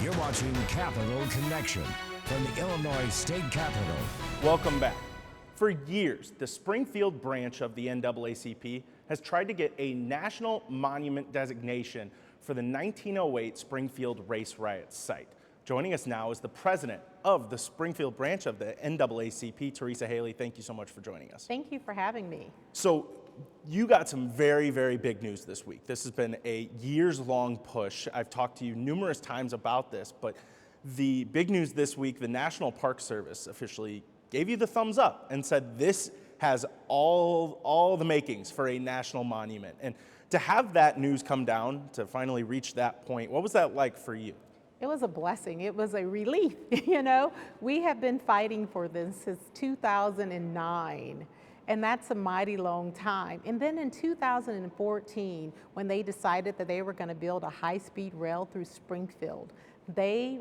You're watching Capital Connection from the Illinois State Capitol. Welcome back. For years, the Springfield branch of the NAACP has tried to get a national monument designation for the 1908 Springfield Race Riot site. Joining us now is the president of the Springfield branch of the NAACP, Teresa Haley. Thank you so much for joining us. Thank you for having me. So you got some very, very big news this week. This has been a years-long push. I've talked to you numerous times about this, but the big news this week, the National Park Service officially gave you the thumbs up and said this has all the makings for a national monument. And to have that news come down, to finally reach that point, what was that like for you? It was a blessing. It was a relief. You know, we have been fighting for this since 2009. And that's a mighty long time. And then in 2014, when they decided that they were going to build a high-speed rail through Springfield, they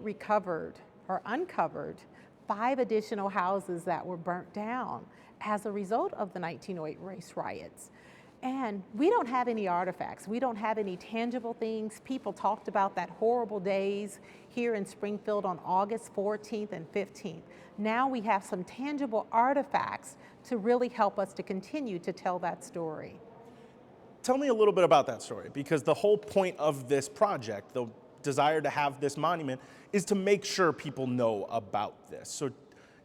uncovered 5 additional houses that were burnt down as a result of the 1908 race riots. And we don't have any artifacts. We don't have any tangible things. People talked about that horrible days here in Springfield on August 14th and 15th. Now we have some tangible artifacts to really help us to continue to tell that story. Tell me a little bit about that story, because the whole point of this project, the desire to have this monument, is to make sure people know about this. So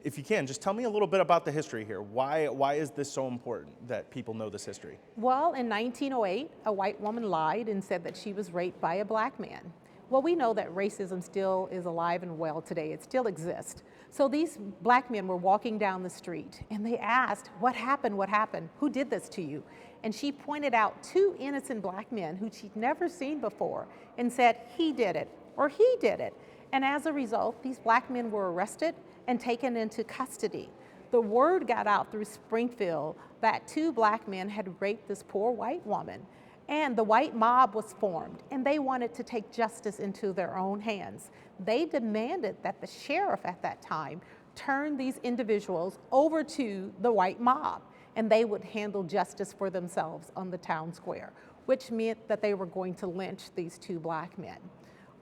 if you can, just tell me a little bit about the history here. Why is this so important that people know this history? Well, in 1908, a white woman lied and said that she was raped by a black man. Well, we know that racism still is alive and well today. It still exists. So these black men were walking down the street and they asked, what happened? What happened? Who did this to you? And she pointed out 2 innocent black men who she'd never seen before and said, he did it, or he did it. And as a result, these black men were arrested and taken into custody. The word got out through Springfield that 2 black men had raped this poor white woman. And the white mob was formed, and they wanted to take justice into their own hands. They demanded that the sheriff at that time turn these individuals over to the white mob, and they would handle justice for themselves on the town square, which meant that they were going to lynch these 2 black men.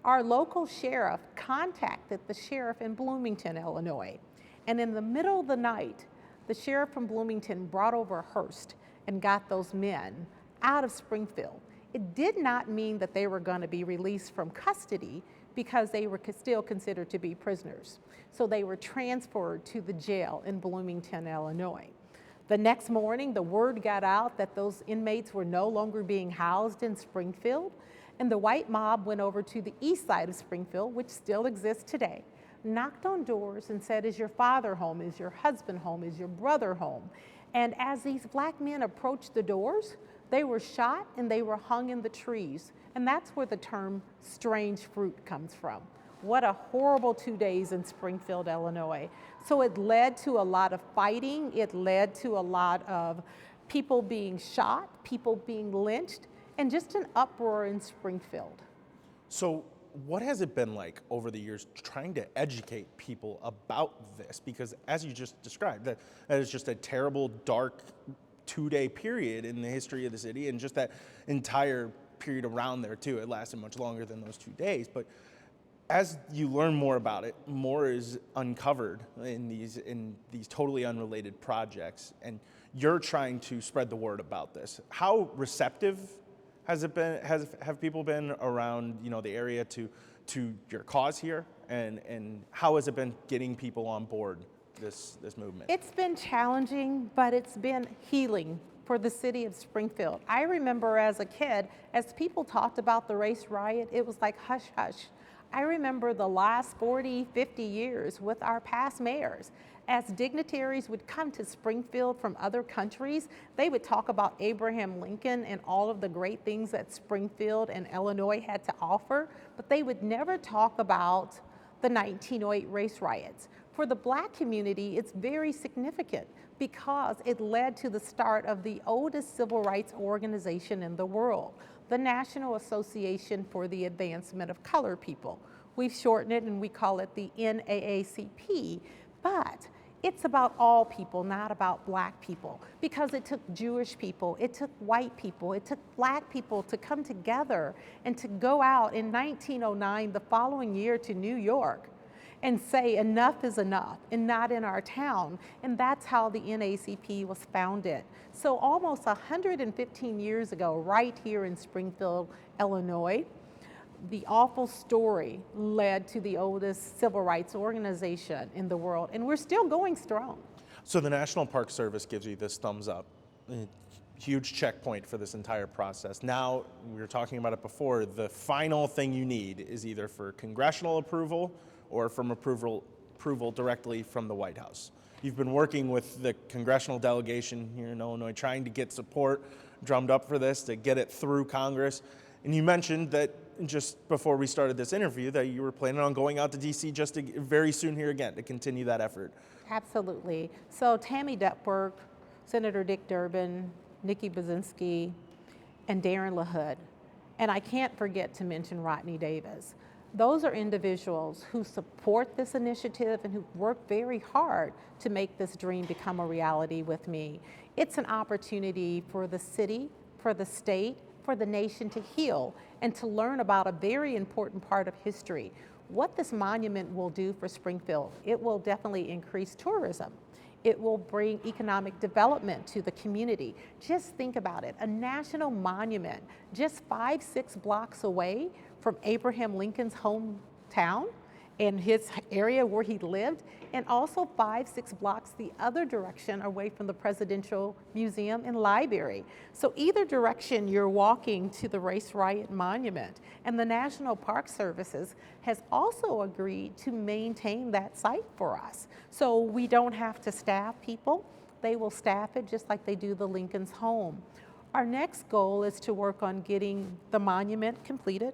Our local sheriff contacted the sheriff in Bloomington, Illinois, and in the middle of the night, the sheriff from Bloomington brought over a hearse and got those men out of Springfield. It did not mean that they were going to be released from custody because they were still considered to be prisoners. So they were transferred to the jail in Bloomington, Illinois. The next morning, the word got out that those inmates were no longer being housed in Springfield, and the white mob went over to the east side of Springfield, which still exists today, knocked on doors and said, is your father home? Is your husband home? Is your brother home? And as these black men approached the doors, they were shot and they were hung in the trees. And that's where the term strange fruit comes from. What a horrible 2 days in Springfield, Illinois. So it led to a lot of fighting. It led to a lot of people being shot, people being lynched, and just an uproar in Springfield. So what has it been like over the years trying to educate people about this? Because as you just described, that is just a terrible, dark 2-day period in the history of the city, and just that entire period around there too. It lasted much longer than those 2 days. But as you learn more about it, more is uncovered in these totally unrelated projects, and you're trying to spread the word about this. How receptive has it been? Have people been around, the area to your cause here, and how has it been getting people on board this movement? It's been challenging, but it's been healing for the city of Springfield. I remember as a kid, as people talked about the race riot, it was like hush hush. I remember the last 40, 50 years with our past mayors. As dignitaries would come to Springfield from other countries, they would talk about Abraham Lincoln and all of the great things that Springfield and Illinois had to offer, but they would never talk about the 1908 race riots. For the black community, it's very significant because it led to the start of the oldest civil rights organization in the world, the National Association for the Advancement of Colored People. We've shortened it and we call it the NAACP, but It's about all people, not about black people, because it took Jewish people, it took white people, it took black people to come together and to go out in 1909, the following year, to New York and say enough is enough and not in our town. And that's how the NAACP was founded. So almost 115 years ago, right here in Springfield, Illinois, the awful story led to the oldest civil rights organization in the world, and we're still going strong. So the National Park Service gives you this thumbs up. Huge checkpoint for this entire process. Now, we were talking about it before, the final thing you need is either for congressional approval or from approval directly from the White House. You've been working with the congressional delegation here in Illinois, trying to get support drummed up for this, to get it through Congress. And you mentioned that just before we started this interview that you were planning on going out to DC just very soon here again to continue that effort. Absolutely. So Tammy Duckworth, Senator Dick Durbin, Nikki Brzezinski, and Darren LaHood. And I can't forget to mention Rodney Davis. Those are individuals who support this initiative and who work very hard to make this dream become a reality with me. It's an opportunity for the city, for the state, for the nation to heal and to learn about a very important part of history. What this monument will do for Springfield, it will definitely increase tourism. It will bring economic development to the community. Just think about it, a national monument just 5-6 blocks away from Abraham Lincoln's hometown and his area where he lived, and also 5-6 blocks the other direction away from the Presidential Museum and Library. So either direction you're walking to the Race Riot Monument, and the National Park Services has also agreed to maintain that site for us. So we don't have to staff people, they will staff it just like they do the Lincoln's home. Our next goal is to work on getting the monument completed,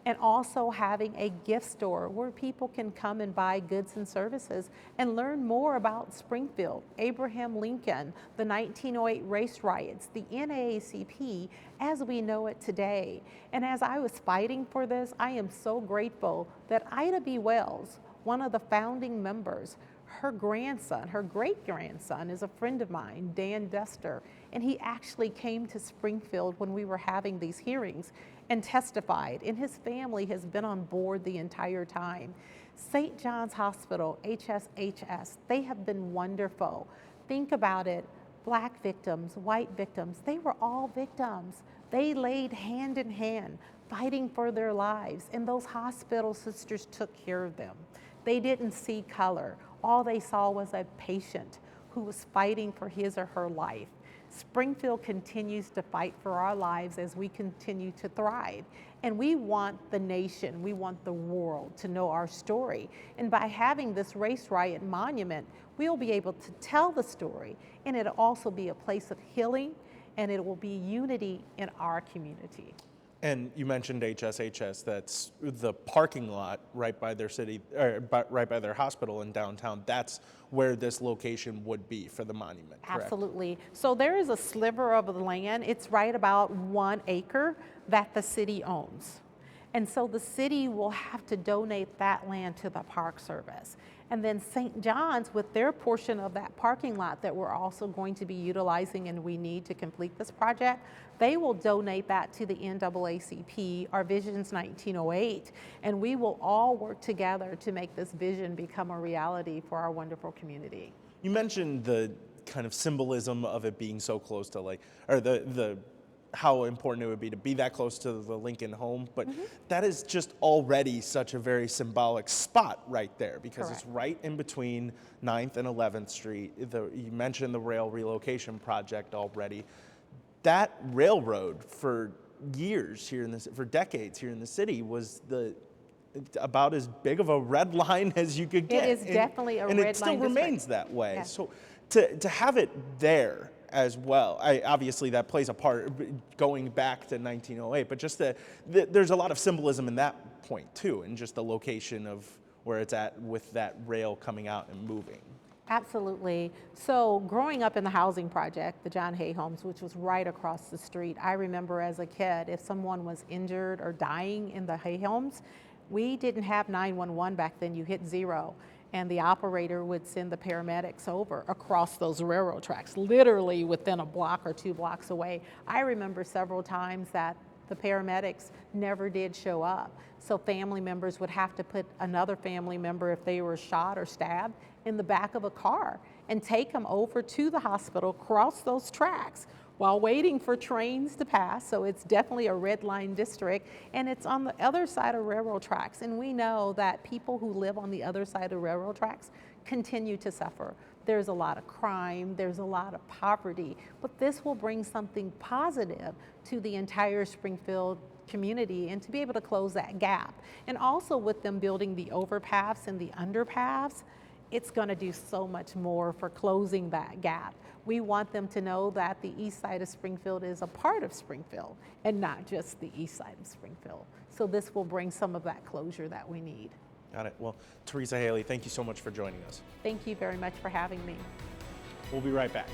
and also having a gift store where people can come and buy goods and services and learn more about Springfield, Abraham Lincoln, the 1908 race riots, the NAACP as we know it today. And as I was fighting for this, I am so grateful that Ida B. Wells, one of the founding members, her grandson, her great-grandson is a friend of mine, Dan Duster, and he actually came to Springfield when we were having these hearings and testified, and his family has been on board the entire time. St. John's Hospital, HSHS, they have been wonderful. Think about it, black victims, white victims, they were all victims. They laid hand in hand, fighting for their lives, and those hospital sisters took care of them. They didn't see color. All they saw was a patient who was fighting for his or her life. Springfield continues to fight for our lives as we continue to thrive. And we want the nation, we want the world to know our story. And by having this Race Riot Monument, we'll be able to tell the story, and it'll also be a place of healing, and it will be unity in our community. And you mentioned HSHS, that's the parking lot right by their city, or right by their hospital in downtown. That's where this location would be for the monument, correct? Absolutely. So there is a sliver of the land. It's right about 1 acre that the city owns. And so the city will have to donate that land to the Park Service. And then St. John's, with their portion of that parking lot that we're also going to be utilizing and we need to complete this project, they will donate that to the NAACP, our Visions 1908, and we will all work together to make this vision become a reality for our wonderful community. You mentioned the kind of symbolism of it being so close to the how important it would be to be that close to the Lincoln home, but that is just already such a very symbolic spot right there, because Correct. It's right in between 9th and 11th Street. You mentioned the rail relocation project already. That railroad for years here for decades here in the city was about as big of a red line as you could get. It is definitely a red line. And it still remains that way. Yeah. So to have it there as well, obviously that plays a part going back to 1908, but just there's a lot of symbolism in that point too, and just the location of where it's at with that rail coming out and moving. Absolutely. So growing up in the housing project, the John Hay Homes, which was right across the street, I remember as a kid, if someone was injured or dying in the Hay Homes, we didn't have 911 back then, you hit 0. and the operator would send the paramedics over across those railroad tracks, literally within a block or 2 blocks away. I remember several times that the paramedics never did show up. So family members would have to put another family member, if they were shot or stabbed, in the back of a car and take them over to the hospital, cross those tracks while waiting for trains to pass. So it's definitely a red line district, and it's on the other side of railroad tracks. And we know that people who live on the other side of railroad tracks continue to suffer. There's a lot of crime, there's a lot of poverty, but this will bring something positive to the entire Springfield community and to be able to close that gap. And also with them building the overpass and the underpass, it's going to do so much more for closing that gap. We want them to know that the east side of Springfield is a part of Springfield and not just the east side of Springfield. So this will bring some of that closure that we need. Got it. Well, Teresa Haley, thank you so much for joining us. Thank you very much for having me. We'll be right back.